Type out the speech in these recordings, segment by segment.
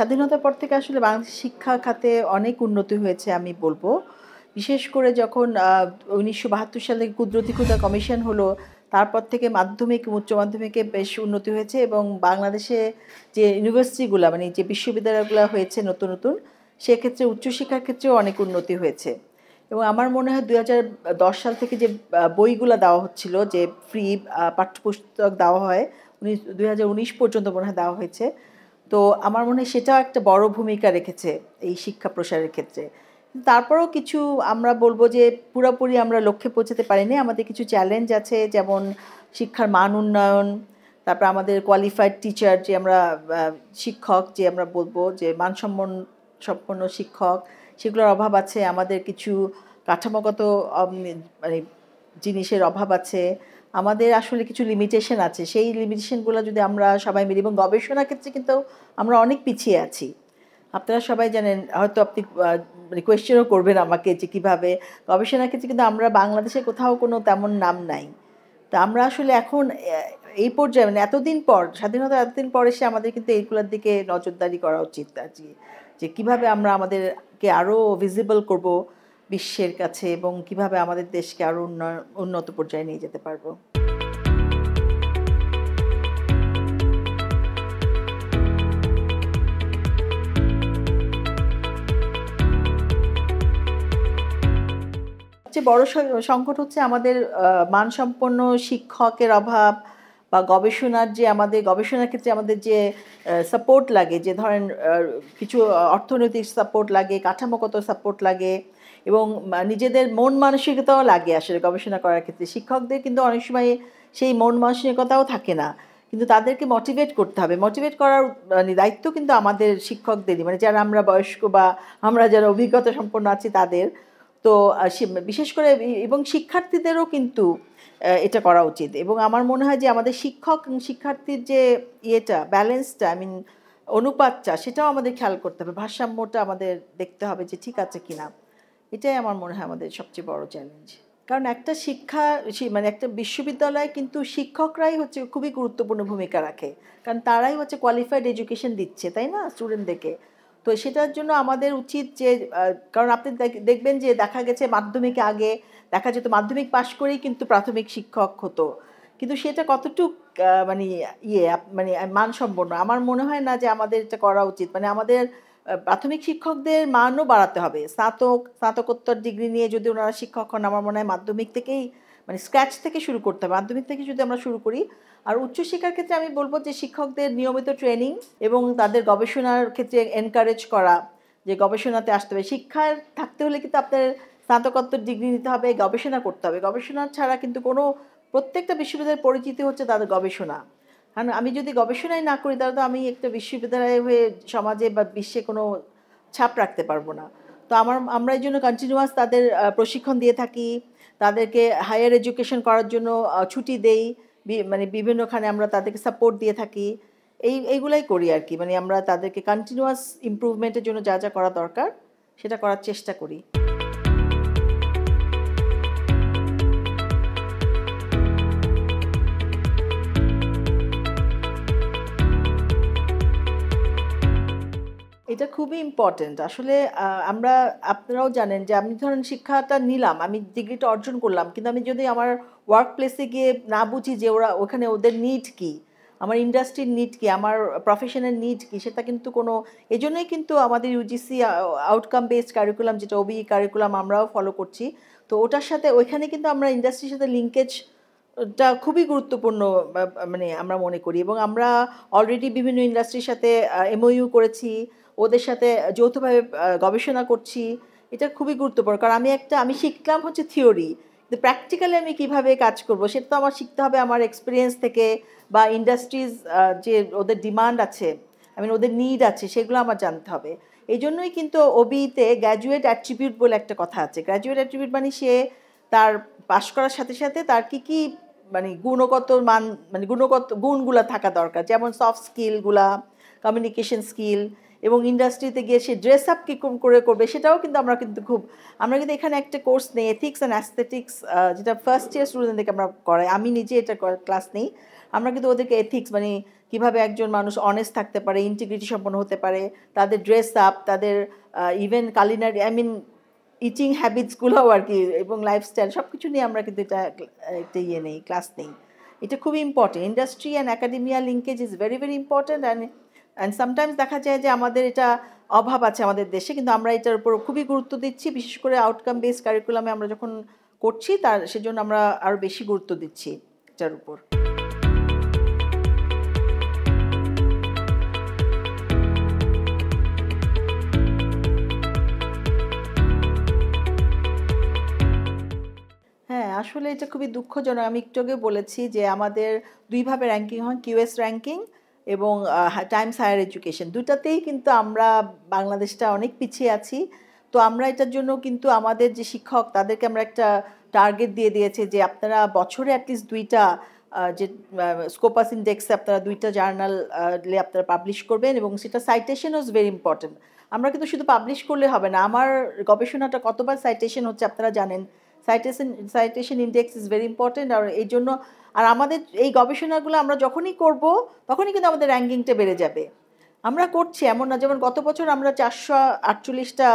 স্বাধীনতার পর থেকে আসলে বাংলাদেশের শিক্ষা খাতে অনেক উন্নতি হয়েছে আমি বলব। বিশেষ করে যখন ১৯৭২ সালে কুদরতি খুদা কমিশন হলো, তারপর থেকে মাধ্যমিক, উচ্চ মাধ্যমিকে বেশ উন্নতি হয়েছে এবং বাংলাদেশে যে ইউনিভার্সিটিগুলা মানে যে বিশ্ববিদ্যালয়গুলা হয়েছে নতুন, নতুন সেক্ষেত্রে উচ্চশিক্ষার ক্ষেত্রেও অনেক উন্নতি হয়েছে। এবং আমার মনে হয় ২০১০ সাল থেকে যে বইগুলা দেওয়া হচ্ছিল যে ফ্রি পাঠ্যপুস্তক দেওয়া হয়, ২০১৯ পর্যন্ত মনে হয় দেওয়া হয়েছে। তো আমার মনে হয় সেটাও একটা বড় ভূমিকা রেখেছে এই শিক্ষা প্রসারের ক্ষেত্রে। তারপরেও কিছু আমরা বলবো যে পুরোপুরি আমরা লক্ষ্যে পৌঁছাতে পারিনি। আমাদের কিছু চ্যালেঞ্জ আছে, যেমন শিক্ষার মান উন্নয়ন, তারপর আমাদের কোয়ালিফাইড টিচার যে আমরা শিক্ষক যে আমরা বলবো যে সম্পন্ন শিক্ষক, সেগুলোর অভাব আছে। আমাদের কিছু কাঠামোগত মানে জিনিসের অভাব আছে। আমাদের আসলে কিছু লিমিটেশন আছে, সেই লিমিটেশনগুলো যদি আমরা সবাই মিলি, এবং গবেষণার ক্ষেত্রে কিন্তু আমরা অনেক পিছিয়ে আছি। আপনারা সবাই জানেন, হয়তো আপনি মানে কোয়েশ্চেনও করবেন আমাকে যে কীভাবে গবেষণার ক্ষেত্রে কিন্তু আমরা বাংলাদেশে কোথাও কোনো তেমন নাম নাই। তা আমরা আসলে এখন এই পর্যায়ে মানে এতদিন পর স্বাধীনতা, এতদিন পর এসে আমাদের কিন্তু এইগুলোর দিকে নজরদারি করা উচিত আর কি, যে কীভাবে আমরা আমাদেরকে আরও ভিজিবল করব বিশ্বের কাছে এবং কিভাবে আমাদের দেশকে আরও উন্নত পর্যায়ে নিয়ে যেতে পারবো। সবচেয়ে বড় সংকট হচ্ছে আমাদের মানসম্পন্ন শিক্ষকের অভাব, বা আমাদের গবেষণার ক্ষেত্রে আমাদের যে সাপোর্ট লাগে, যে ধরেন কিছু অর্থনৈতিক সাপোর্ট লাগে, কাঠামোগত সাপোর্ট লাগে, এবং নিজেদের মন মানসিকতাও লাগে আসলে গবেষণা করার ক্ষেত্রে। শিক্ষকদের কিন্তু অনেক সময় সেই মন মানসিকতাও থাকে না, কিন্তু তাদেরকে মোটিভেট করতে হবে। মোটিভেট করার মানে দায়িত্ব কিন্তু আমাদের শিক্ষকদেরই, মানে যারা আমরা বয়স্ক বা আমরা যারা অভিজ্ঞতা সম্পন্ন আছি তাদের। তো বিশেষ করে এবং শিক্ষার্থীদেরও কিন্তু এটা করা উচিত। এবং আমার মনে হয় যে আমাদের শিক্ষার্থীর যে ব্যালেন্সটা, অনুপাতটা, সেটাও আমাদের খেয়াল করতে হবে। ভারসাম্যটা আমাদের দেখতে হবে যে ঠিক আছে কিনা। এটাই আমার মনে হয় আমাদের সবচেয়ে বড় চ্যালেঞ্জ। কারণ একটা মানে একটা বিশ্ববিদ্যালয়ে কিন্তু শিক্ষকরাই হচ্ছে খুবই গুরুত্বপূর্ণ ভূমিকা রাখে, কারণ তারাই হচ্ছে কোয়ালিফাইড এডুকেশন দিচ্ছে, তাই না, স্টুডেন্টদেরকে। তো সেটার জন্য আমাদের উচিত যে কারণ আপনি দেখবেন যে দেখা গেছে মাধ্যমিকে আগে দেখা যেত মাধ্যমিক পাশ করেই কিন্তু প্রাথমিক শিক্ষক হতো, কিন্তু সেটা কতটুক মানে মানে মানসম্পন্ন আমার মনে হয় না যে আমাদের এটা করা উচিত। মানে আমাদের প্রাথমিক শিক্ষকদের মানও বাড়াতে হবে। স্নাতকোত্তর ডিগ্রি নিয়ে যদি ওনারা শিক্ষক হন, আমার মনে হয় মাধ্যমিক থেকেই মানে স্ক্র্যাচ থেকে শুরু করতে হবে। মাধ্যমিক থেকে যদি আমরা শুরু করি। আর উচ্চশিক্ষার ক্ষেত্রে আমি বলবো যে শিক্ষকদের নিয়মিত ট্রেনিং এবং তাদের গবেষণার ক্ষেত্রে এনকারেজ করা, যে গবেষণাতে আসতে হবে। শিক্ষার থাকতে হলে কিন্তু আপনার স্নাতকোত্তর ডিগ্রি নিতে হবে, গবেষণা করতে হবে। গবেষণা ছাড়া কিন্তু প্রত্যেকটা বিশ্ববিদ্যালয়ের পরিচিতি হচ্ছে তাদের গবেষণা। কারণ আমি যদি গবেষণাই না করি, তাহলে তো আমি একটা বিশ্ববিদ্যালয় হয়ে সমাজে বা বিশ্বে কোনো ছাপ রাখতে পারবো না। তো আমরা এই জন্য কন্টিনিউয়াস তাদের প্রশিক্ষণ দিয়ে থাকি, তাদেরকে হায়ার এডুকেশন করার জন্য ছুটি দেই, মানে বিভিন্নখানে আমরা তাদেরকে সাপোর্ট দিয়ে থাকি। এইগুলাই করি আর কি, মানে আমরা তাদেরকে কন্টিনিউয়াস ইমপ্রুভমেন্টের জন্য যা যা করা দরকার সেটা করার চেষ্টা করি। এটা খুবই ইম্পর্টেন্ট আসলে। আপনারাও জানেন যে আমি ধরেন শিক্ষাটা নিলাম, আমি ডিগ্রিটা অর্জন করলাম, কিন্তু আমি যদি আমার ওয়ার্ক প্লেসে গিয়ে না বুঝি যে ওখানে ওদের নিড কি, আমার ইন্ডাস্ট্রির নিড কি, আমার প্রফেশনের নিড কি, সেটা কিন্তু এই জন্যই কিন্তু আমাদের ইউজিসি আউটকাম বেসড কারিকুলাম, যেটা ওবি কারিকুলাম আমরাও ফলো করছি। তো ওটার সাথে ওইখানে কিন্তু আমরা ইন্ডাস্ট্রির সাথে লিঙ্কেজটা খুবই গুরুত্বপূর্ণ মানে আমরা মনে করি। এবং আমরা অলরেডি বিভিন্ন ইন্ডাস্ট্রির সাথে এমওইউ করেছি, ওদের সাথে যৌথভাবে গবেষণা করছি। এটা খুবই গুরুত্বপূর্ণ, কারণ আমি শিখলাম হচ্ছে থিওরি, কিন্তু প্র্যাকটিক্যালি আমি কিভাবে কাজ করব সেটা তো আমার শিখতে হবে আমার এক্সপিরিয়েন্স থেকে, বা ইন্ডাস্ট্রিজ যে ওদের ডিমান্ড আছে, ওদের নিড আছে, সেগুলো আমার জানতে হবে। এই জন্যই কিন্তু ওবিতে গ্র্যাজুয়েট অ্যাট্রিবিউট বলে একটা কথা আছে। গ্র্যাজুয়েট অ্যাট্রিবিউট মানে সে তার পাশ করার সাথে সাথে তার কি মানে গুণগত গুণগুলো থাকা দরকার, যেমন সফট স্কিলগুলা, কমিউনিকেশন স্কিল, এবং ইন্ডাস্ট্রিতে গিয়ে সে ড্রেস আপ কী করে করবে সেটাও কিন্তু আমরা কিন্তু এখানে একটা কোর্স নেই এথিক্স অ্যান্ড অ্যাস্থেটিক্স, যেটা ফার্স্ট ইয়ার স্টুডেন্টদেরকে আমরা করাই, আমি নিজে এটা ক্লাস নেই। আমরা কিন্তু ওদেরকে এথিক্স মানে কীভাবে একজন মানুষ অনেস্ট থাকতে পারে, ইন্টিগ্রিটি সম্পন্ন হতে পারে, তাদের ড্রেস আপ, তাদের ইভেন কালিনারি ইটিং হ্যাবিটসগুলোও আর কি, এবং লাইফস্টাইল সব কিছু নিয়ে আমরা কিন্তু একটা নেই, ক্লাস নেই। এটা খুবই important. Industry and academia linkage is very very important. And sometimes দেখা যায় যে আমাদের এটা অভাব আছে আমাদের দেশে, কিন্তু আমরা এটার উপর খুবই গুরুত্ব দিচ্ছি, বিশেষ করে আউটকাম বেসড কারিকুলামে আমরা যখন করছি সেজন্য আমরা আরও বেশি গুরুত্ব দিচ্ছি এটার উপর। হ্যাঁ, আসলে এটা খুবই দুঃখজনক। আমি একটু আগে বলেছি যে আমাদের দুইভাবে র্যাঙ্কিং হয়, কিউএস র্যাঙ্কিং এবং টাইমস হায়ার এডুকেশন, দুটাতেই কিন্তু আমরা বাংলাদেশটা অনেক পিছিয়ে আছি। তো আমরা এটার জন্য কিন্তু আমাদের যে শিক্ষক তাদেরকে আমরা একটা টার্গেট দিয়ে দিয়েছে যে আপনারা বছরে অ্যাটলিস্ট দুইটা যে স্কোপাস ইন্ডেক্সে আপনারা দুইটা জার্নালে আপনারা পাবলিশ করবেন, এবং সেটা সাইটেশন ইজ ভেরি ইম্পর্টেন্ট। আমরা কিন্তু শুধু পাবলিশ করলে হবে না, আমার গবেষণাটা কতবার সাইটেশন হচ্ছে আপনারা জানেন। Citation index is very important. আর এই জন্য আমাদের এই গবেষণাগুলো আমরা যখনই করব তখনই কিন্তু আমাদের র্যাঙ্কিংটা বেড়ে যাবে। আমরা করছি এমন না, যেমন গত বছর আমরা 448টা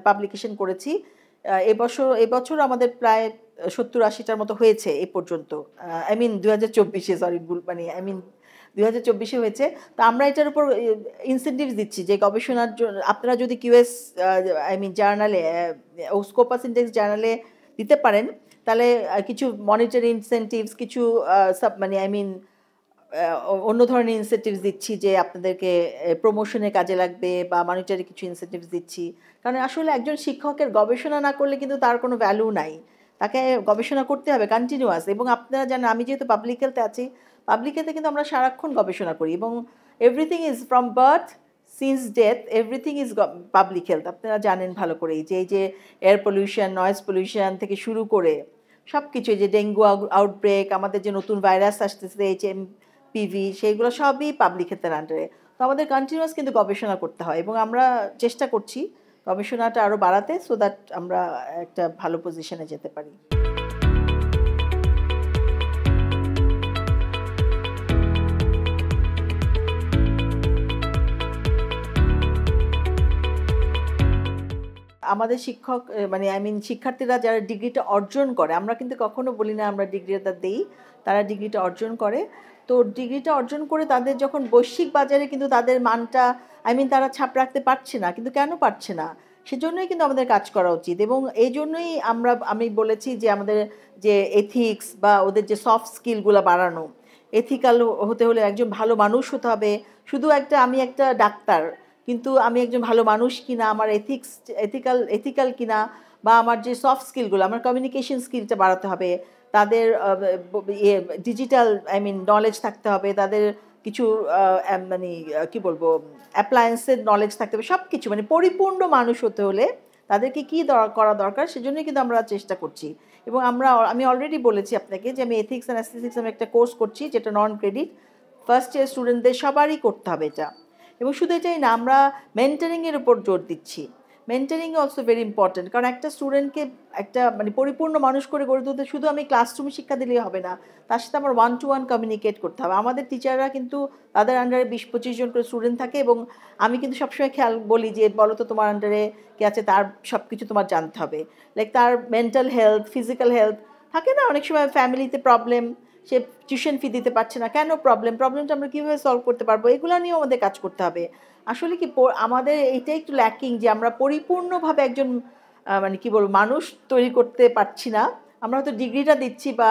পাবলিকেশন করেছি, এবছর আমাদের প্রায় 70-80টার মতো হয়েছে এ পর্যন্ত। 2024 সরি মানে 2024 হয়েছে। তো আমরা এটার উপর ইনসেন্টিভস দিচ্ছি যে গবেষণার জন্য আপনারা যদি কিউএস জার্নালে স্কোপাস ইন্ডেক্স জার্নালে দিতে পারেন, তাহলে কিছু মনিটারি ইনসেন্টিভস, কিছু অন্য ধরনের ইনসেন্টিভস দিচ্ছি যে আপনাদেরকে প্রমোশনের কাজে লাগবে, বা মনিটারি কিছু ইনসেন্টিভস দিচ্ছি। কারণ আসলে একজন শিক্ষকের গবেষণা না করলে কিন্তু তার কোনো ভ্যালু নাই, তাকে গবেষণা করতে হবে কন্টিনিউয়াস। এবং আপনারা জানেন আমি যেহেতু পাবলিক হেলথে আছি, পাবলিক হেলথে কিন্তু আমরা সারাক্ষণ গবেষণা করি, এবং everything is from birth since death everything is public health. আপনারা জানেন ভালো করেই যে এই যে এয়ার পলিউশন, নয়েজ পলিউশন থেকে শুরু করে সব কিছু, যে ডেঙ্গু আউটব্রেক, আমাদের যে নতুন ভাইরাস আসতেছে HMPV, সেইগুলো সবই পাবলিক হেলথের আন্ডারে। তো আমাদের কন্টিনিউয়াস কিন্তু গবেষণা করতে হয়, এবং আমরা চেষ্টা করছি গবেষণাটা আরও বাড়াতে, সো দ্যাট আমরা একটা ভালো পজিশনে যেতে পারি। আমাদের শিক্ষক শিক্ষার্থীরা যারা ডিগ্রিটা অর্জন করে, আমরা কিন্তু কখনো বলি না আমরা ডিগ্রিটা দেই, তারা ডিগ্রিটা অর্জন করে। তো ডিগ্রিটা অর্জন করে তাদের যখন বৈশ্বিক বাজারে কিন্তু তাদের মানটা তারা ছাপ রাখতে পারছে না, কিন্তু কেন পারছে না, সেজন্যই কিন্তু আমাদের কাজ করা উচিত। এবং এই জন্যই আমি বলেছি যে আমাদের যে এথিক্স বা ওদের যে সফট স্কিলগুলো বাড়ানো, এথিক্যাল হতে হলে একজন ভালো মানুষ হতে হবে। শুধু আমি একটা ডাক্তার, কিন্তু আমি একজন ভালো মানুষ কিনা, আমার এথিক্যাল কিনা, বা আমার যে সফট স্কিলগুলো, আমার কমিউনিকেশন স্কিলটা বাড়াতে হবে, তাদের ডিজিটাল নলেজ থাকতে হবে, তাদের কিছু কি বলবো অ্যাপ্লায়েন্সের নলেজ থাকতে হবে, সব কিছু পরিপূর্ণ মানুষ হতে হলে তাদেরকে কী করা দরকার, সেজন্যই কিন্তু আমরা চেষ্টা করছি। এবং আমি অলরেডি বলেছি আপনাকে যে আমি এথিক্স অ্যান্ড অ্যাস্থেটিক্স আমি একটা কোর্স করছি, যেটা নন ক্রেডিট, ফার্স্ট ইয়ার স্টুডেন্টদের সবারই করতে হবে এটা। এবং শুধু এটাই না, আমরা মেন্টারিংয়ের উপর জোর দিচ্ছি। মেন্টারিং অলসো ভেরি ইম্পর্টেন্ট, কারণ একটা স্টুডেন্টকে একটা পরিপূর্ণ মানুষ করে গড়ে তুলতে শুধু আমি ক্লাসরুমে শিক্ষা দিলেই হবে না, তার সাথে আমার 1-to-1 কমিউনিকেট করতে হবে। আমাদের টিচাররা কিন্তু তাদের আন্ডারে 20-25 জন করে স্টুডেন্ট থাকে, এবং আমি কিন্তু সবসময় বলি যে বলো তো তোমার আন্ডারে কে আছে, তার সব কিছু তোমার জানতে হবে, লাইক তার মেন্টাল হেলথ, ফিজিক্যাল হেলথ থাকে না, অনেক সময় ফ্যামিলিতে প্রবলেম, সে টিউশন ফি দিতে পারছে না, কেন প্রবলেমটা আমরা কীভাবে সলভ করতে পারবো, এগুলো নিয়েও আমাদের কাজ করতে হবে। আসলে কি আমাদের এইটাই একটু ল্যাকিং, যে আমরা পরিপূর্ণভাবে একজন মানুষ তৈরি করতে পারছি না। আমরা হয়তো ডিগ্রিটা দিচ্ছি বা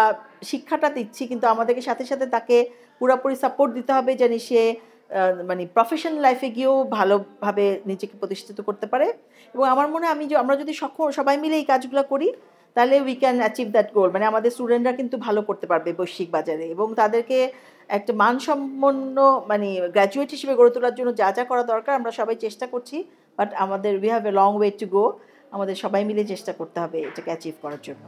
শিক্ষাটা দিচ্ছি, কিন্তু আমাদেরকে সাথে সাথে তাকে পুরোপুরি সাপোর্ট দিতে হবে যেন সে প্রফেশনাল লাইফে গিয়েও ভালোভাবে নিজেকে প্রতিষ্ঠিত করতে পারে। এবং আমার মনে হয় আমরা যদি সবাই মিলে এই কাজগুলো করি, তাহলে উই ক্যান অ্যাচিভ দ্যাট গোল। আমাদের স্টুডেন্টরা কিন্তু ভালো করতে পারবে বৈশ্বিক বাজারে, এবং তাদেরকে একটা মানসম্পন্ন গ্র্যাজুয়েট হিসেবে গড়ে তোলার জন্য যা যা করা দরকার আমরা সবাই চেষ্টা করছি। But we have a long way to go. আমাদের সবাই মিলে চেষ্টা করতে হবে এটাকে অ্যাচিভ করার জন্য।